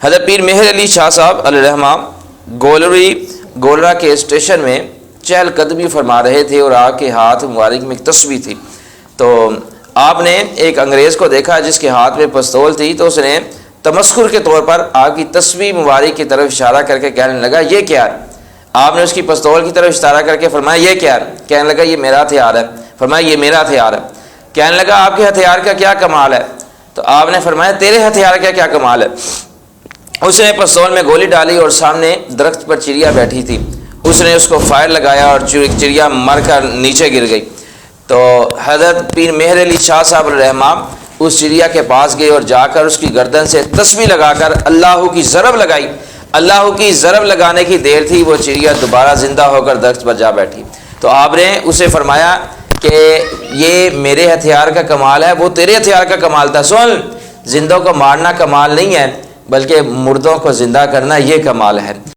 حضرت پیر مہر علی شاہ صاحب علیہ الرحمہ گولرا کے اسٹیشن میں چہل قدمی فرما رہے تھے اور آگ کے ہاتھ مبارک میں ایک تسبیح تھی. تو آپ نے ایک انگریز کو دیکھا جس کے ہاتھ میں پستول تھی، تو اس نے تمسخر کے طور پر آگ کی تسبیح مبارک کی طرف اشارہ کر کے کہنے لگا یہ کیا ہے؟ آپ نے اس کی پستول کی طرف اشارہ کر کے فرمایا یہ کیا ہے؟ کہنے لگا یہ میرا ہتھیار ہے. فرمایا یہ میرا ہتھیار ہے. کہنے لگا آپ کے ہتھیار کا کیا کمال ہے؟ تو آپ نے فرمایا تیرے ہتھیار کا کیا کمال ہے؟ اس نے پستول میں گولی ڈالی اور سامنے درخت پر چڑیا بیٹھی تھی، اس نے اس کو فائر لگایا اور چڑیا مر کر نیچے گر گئی. تو حضرت پیر مہر علی شاہ صاحب علیہ الرحمہ اس چڑیا کے پاس گئے اور جا کر اس کی گردن سے تسبیح لگا کر اللہ کی ضرب لگائی. اللہ کی ضرب لگانے کی دیر تھی، وہ چڑیا دوبارہ زندہ ہو کر درخت پر جا بیٹھی. تو آپ نے اسے فرمایا کہ یہ میرے ہتھیار کا کمال ہے، وہ تیرے ہتھیار کا کمال تھا. سن، زندوں کو مارنا کمال نہیں ہے بلکہ مردوں کو زندہ کرنا یہ کمال ہے.